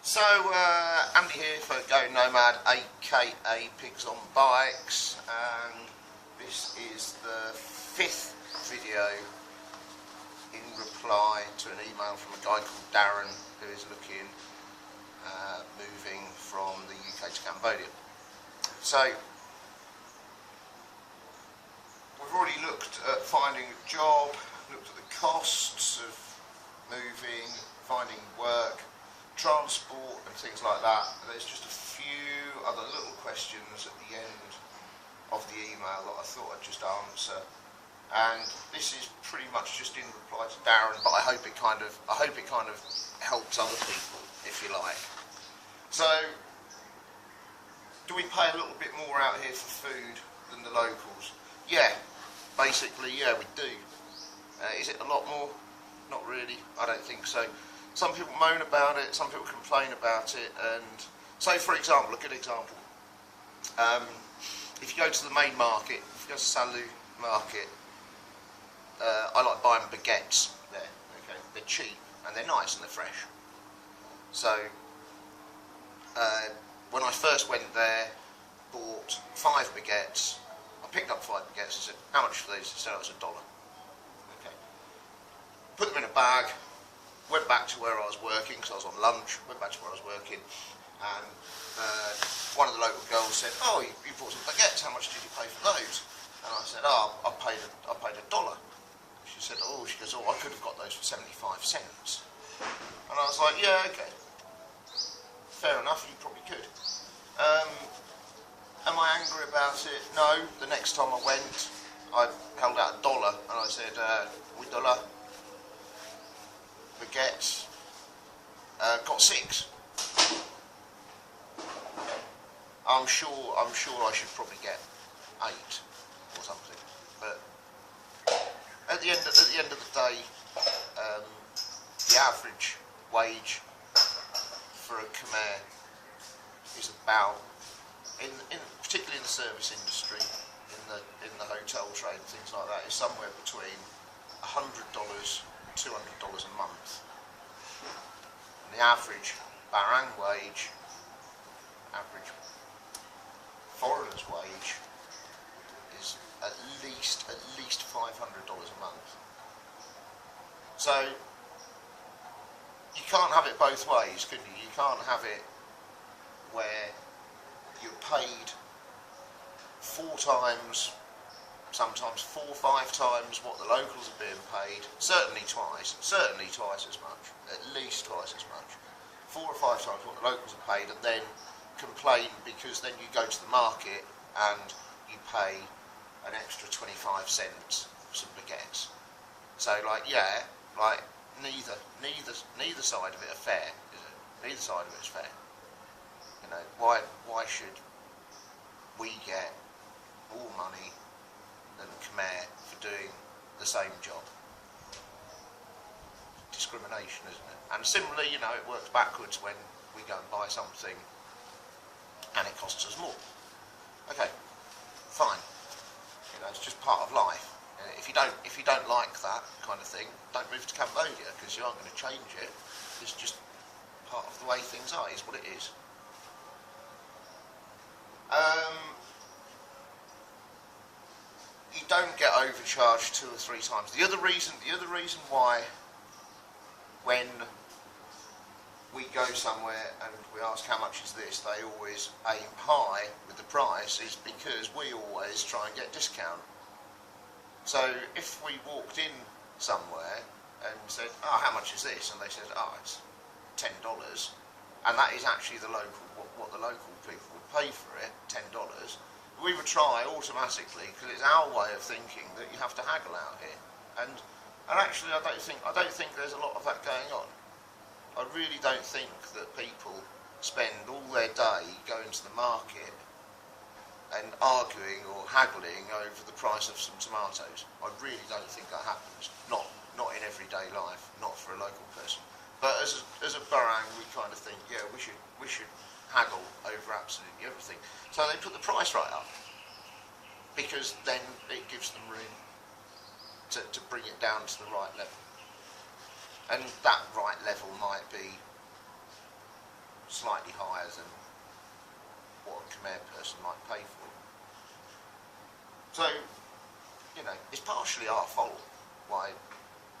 So, Andy here for Go Nomad, aka Pigs on Bikes, and this is the 5th video in reply to an email from a guy called Darren who is looking, moving from the UK to Cambodia. So, we've already looked at finding a job, looked at the costs of moving, finding work, transport and things like that. There's just a few other little questions at the end of the email that I thought I'd just answer, and this is pretty much just in reply to Darren, but I hope it kind of helps other people, if you like. So, do we pay a little bit more out here for food than the locals? Yeah, basically, yeah, we do. Is it a lot more? Not really, I don't think so. Some people moan about it, some people complain about it, and so, for example, a good example, if you go to the main market, if you go to Salu market, I like buying baguettes there. Okay, they're cheap and they're nice and they're fresh. So when I first went there, bought 5 baguettes. I picked up 5 baguettes and said, "How much for these?" He said, "Oh, it's $1." Okay, put them in a bag. Went back to where I was working, because I was on lunch, went back to where I was working, and one of the local girls said, "Oh, you bought some baguettes, how much did you pay for those?" And I said, "Oh, I paid $1. She said, she goes, "Oh, I could have got those for 75 cents. And I was like, "Yeah, okay, fair enough, you probably could." Am I angry about it? No. The next time I went, I held out $1, and I said, $1. Baguettes, got 6. I'm sure I should probably get 8 or something. But at the end of the day, the average wage for a Khmer is about, particularly in the service industry, in the hotel trade and things like that, is somewhere between $100 $200 a month. And the average barang wage, average foreigner's wage, is at least $500 a month. So you can't have it both ways, can you? You can't have it where you're paid 4 times, sometimes 4 or 5 times what the locals are being paid, certainly twice as much, at least twice as much, 4 or 5 times what the locals are paid, and then complain because then you go to the market and you pay an extra 25 cents for some baguettes. So, neither side of it are fair, is it? Neither side of it is fair. You know, why should we get more money than Khmer for doing the same job? Discrimination, isn't it? And similarly, you know, it works backwards when we go and buy something and it costs us more. Okay, fine. You know, it's just part of life. If you don't like that kind of thing, don't move to Cambodia, because you aren't going to change it. It's just part of the way things are. It's what it is. You don't get overcharged 2 or 3 times. The other reason why, when we go somewhere and we ask how much is this, they always aim high with the price, is because we always try and get discount. So if we walked in somewhere and said, "Oh, how much is this?" and they said, "Oh, it's $10," and that is actually what the local people would pay for it, $10, we would try automatically, because it's our way of thinking that you have to haggle out here. And actually, I don't think there's a lot of that going on. I really don't think that people spend all their day going to the market and arguing or haggling over the price of some tomatoes. I really don't think that happens. Not in everyday life, not for a local person. But as a barang, we kind of think, yeah, we should haggle over absolutely everything. So they put the price right up, because then it gives them room to bring it down to the right level. And that right level might be slightly higher than what a Khmer person might pay for it. So, you know, it's partially our fault why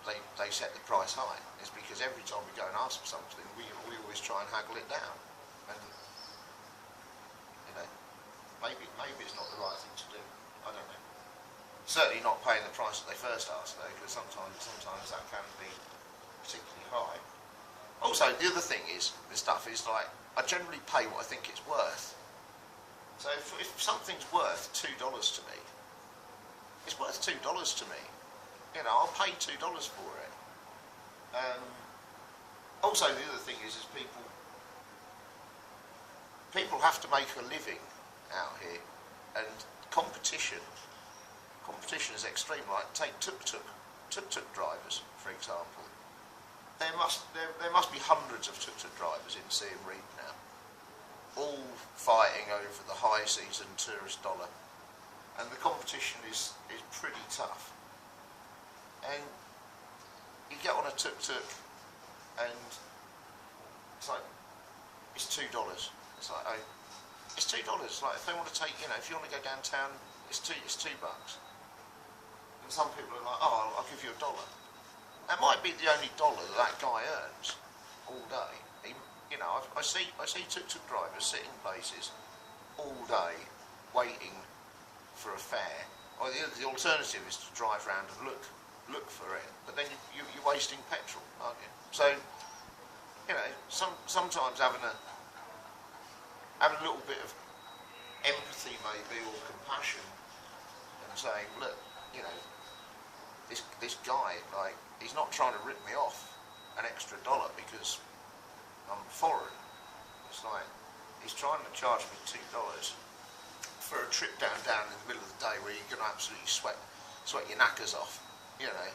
they set the price high. It's because every time we go and ask for something, we always try and haggle it down. And, you know, maybe it's not the right thing to do. I don't know. Certainly not paying the price that they first asked, though, because sometimes that can be particularly high. Also, the other thing is, with stuff is like, I generally pay what I think it's worth. So if something's worth $2 to me, it's worth $2 to me. You know, I'll pay $2 for it. Also, the other thing is people have to make a living out here, and competition is extreme. Like take tuk-tuk drivers, for example. There must be hundreds of tuk-tuk drivers in Siem Reap now, all fighting over the high season tourist dollar, and the competition is pretty tough. And you get on a tuk-tuk and it's like, it's $2. It's like, oh, it's $2. Like, if they want to take, you know, if you want to go downtown, it's $2. And some people are like, oh, I'll give you $1. That might be the only dollar that guy earns all day. You know, I see tuk-tuk drivers sitting places all day waiting for a fare. Or the alternative is to drive around and look for it, but then you're wasting petrol, aren't you? So, you know, sometimes having a little bit of empathy maybe, or compassion, and saying, look, you know, this guy, like, he's not trying to rip me off an extra $1 because I'm foreign. It's like, he's trying to charge me $2 for a trip down in the middle of the day where you're going to absolutely sweat your knackers off. You know,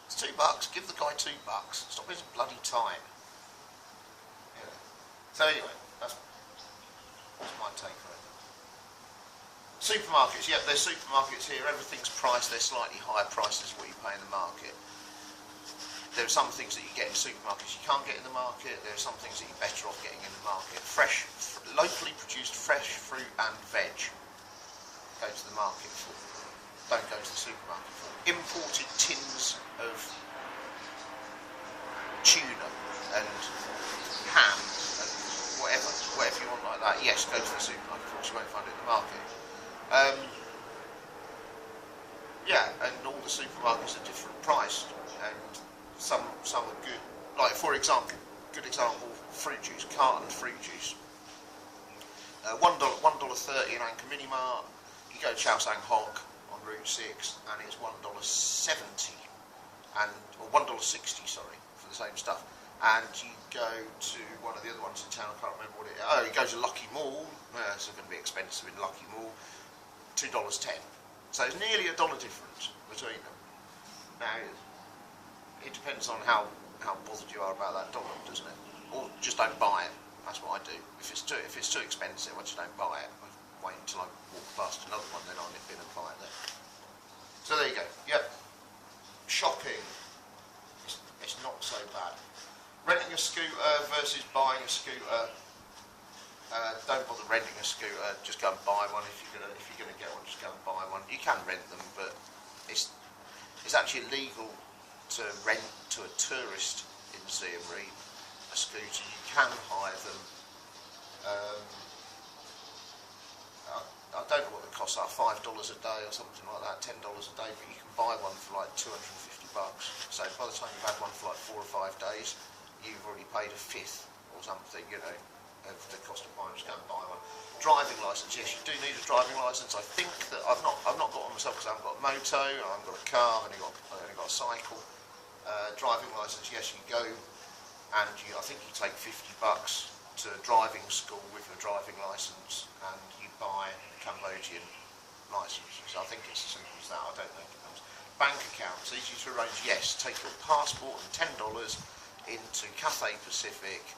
it's $2. Give the guy $2. Stop his bloody time. You know. So anyway, that's my take on it. Supermarkets, yeah, there's supermarkets here. Everything's priced. They're slightly higher prices than what you pay in the market. There are some things that you get in supermarkets you can't get in the market. There are some things that you're better off getting in the market. Fresh, locally produced fresh fruit and veg. Go to the market for. Don't go to the supermarket for. Imported tins of tuna and ham and whatever you want like that, yes, go to the supermarket for, you won't find it in the market. Yeah, and all the supermarkets are different priced, and some are good. Like, for example, fruit juice, carton fruit juice. $1.30 in Angkor Mini Mart. You go to Chao Sang Hok on Route 6 and it's $1.70 or $1.60, sorry, for the same stuff. And you go to one of the other ones in town, I can't remember what it is. Oh, you go to Lucky Mall. It's going to be expensive in Lucky Mall. $2.10. So it's nearly $1 difference between them. Now, it depends on how bothered you are about that dollar, doesn't it? Or just don't buy it. That's what I do. If it's too expensive, I just don't buy it. I wait until I walk past another one, then I'll nip in and buy it there. So there you go. Yep. Shopping. It's not so bad. Renting a scooter versus buying a scooter. Don't bother renting a scooter. Just go and buy one. If you're gonna get one, just go and buy one. You can rent them, but it's actually illegal to rent to a tourist in Siem Reap a scooter. You can hire them. I don't know what the costs are, $5 a day or something like that, $10 a day, but you can buy one for like $250. So by the time you've had one for like 4 or 5 days, you've already paid a fifth or something, you know, of the cost of buying. Just go and buy one. Driving licence, yes, you do need a driving licence. I think that I've not got one myself because I haven't got a moto, I haven't got a car, I've only got a cycle. Driving licence, yes, you go and I think you take $50 to driving school with your driving licence, and you buy a Cambodian licence. So I think it's as simple as that. I don't think it comes. Bank accounts, easy to arrange, yes. Take your passport and $10 into Cathay Pacific,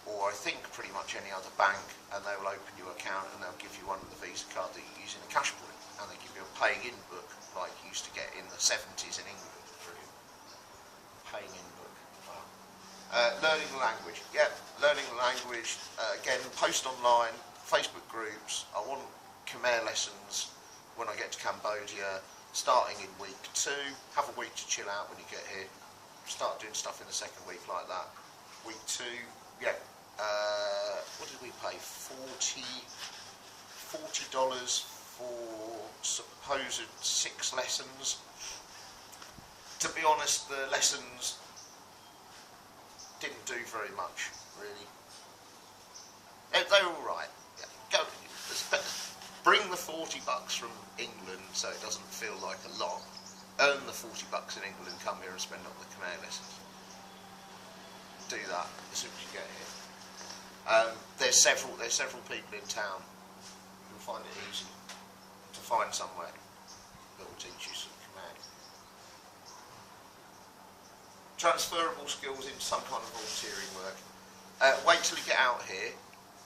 or I think pretty much any other bank, and they will open your account and they'll give you one of the Visa card that you use in a cash point, and they give you a paying in book like you used to get in the 70s in England. Brilliant. Paying in book. Wow. Learning the language. Yep, learning the language. Again, post online, Facebook groups. I want Khmer lessons when I get to Cambodia, starting in week 2. Have a week to chill out when you get here. Start doing stuff in the second week like that. Week 2, yeah. What did we pay? $40 for supposed 6 lessons. To be honest, the lessons didn't do very much, really. They're all right. Yeah, go. Bring the $40 from England, so it doesn't feel like a lot. Earn the $40 in England, come here and spend on the Khmer lessons. Do that as soon as you get here. There's several people in town who find it easy to find somewhere that will teach you some Khmer. Transferable skills into some kind of volunteering work. Wait till you get out here.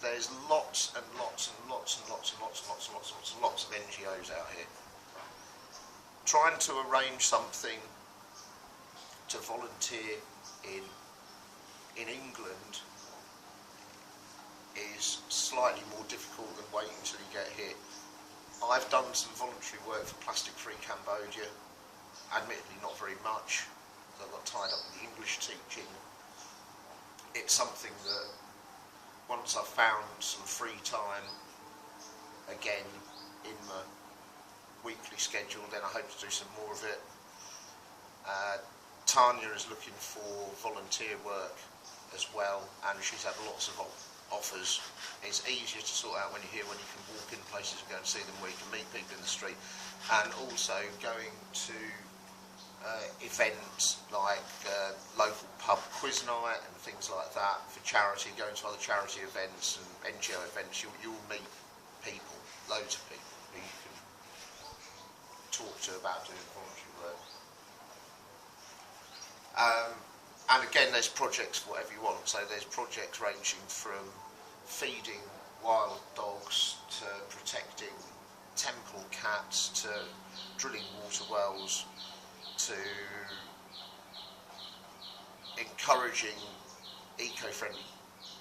There's lots and lots and lots and lots and lots and lots and lots and lots and lots of NGOs out here. Trying to arrange something to volunteer in England is slightly more difficult than waiting until you get here. I've done some voluntary work for Plastic Free Cambodia, admittedly not very much, because I got tied up with the English teaching. It's something that once I've found some free time again in my weekly schedule, then I hope to do some more of it. Tanya is looking for volunteer work as well, and she's had lots of offers. It's easier to sort out when you're here, when you can walk in places and go and see them, where you can meet people in the street, and also going to events like local pub quiz night and things like that for charity, going to other charity events and NGO events. You'll meet people, loads of people who you can talk to about doing voluntary work. And again, there's projects for whatever you want. So there's projects ranging from feeding wild dogs to protecting temple cats to drilling water wells to encouraging eco-friendly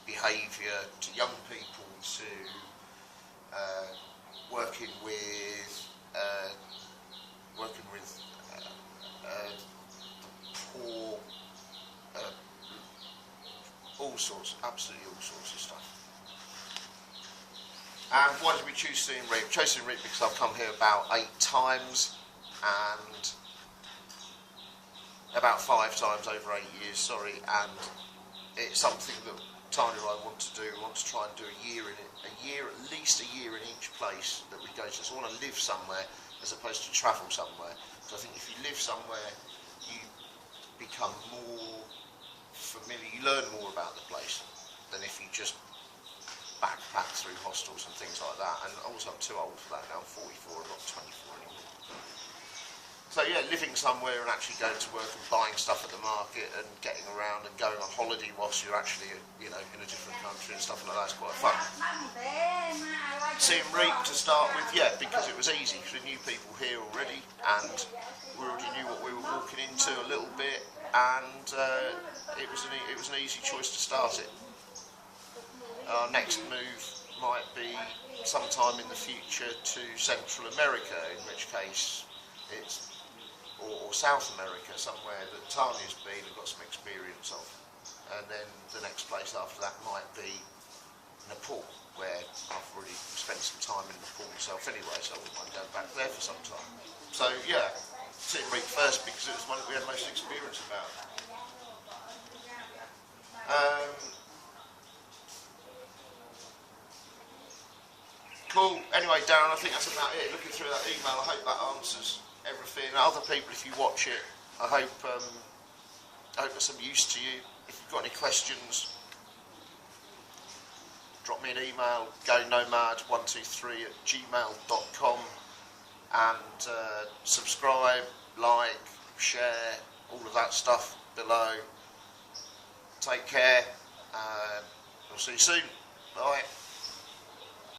behaviour, to young people, to working with poor, all sorts, absolutely all sorts of stuff. And why did we choose Siem Reap? We chose Siem Reap because I've come here about 8 times, and about 5 times over 8 years, sorry, and it's something that Tanya and I want to do. We want to try and do a year in it, at least a year in each place that we go to. So I want to live somewhere as opposed to travel somewhere. So I think if you live somewhere, you become more familiar, you learn more about the place than if you just backpack through hostels and things like that. And also I'm too old for that now, I'm 44, I'm not 24 anymore. So yeah, living somewhere and actually going to work and buying stuff at the market and getting around and going on holiday whilst you're actually, you know, in a different country and stuff like that's quite fun. Siem Reap to start with, yeah, because it was easy, because we knew people here already and we already knew what we were walking into a little bit, and it was an easy choice to start it. Our next move might be sometime in the future to Central America, in which case it's or South America, somewhere that Tanya's been and got some experience of. And then the next place after that might be Nepal, where I've already spent some time in Nepal myself anyway, so I wouldn't mind going back there for some time. So yeah, Siem Reap first because it was one that we had most experience about. Cool. Anyway, Darren, I think that's about it. Looking through that email, I hope that answers everything. Other people, if you watch it, I hope it's some use to you. If you've got any questions, drop me an email, gonomad123@gmail.com, and subscribe, like, share, all of that stuff below. Take care, we'll see you soon. Bye.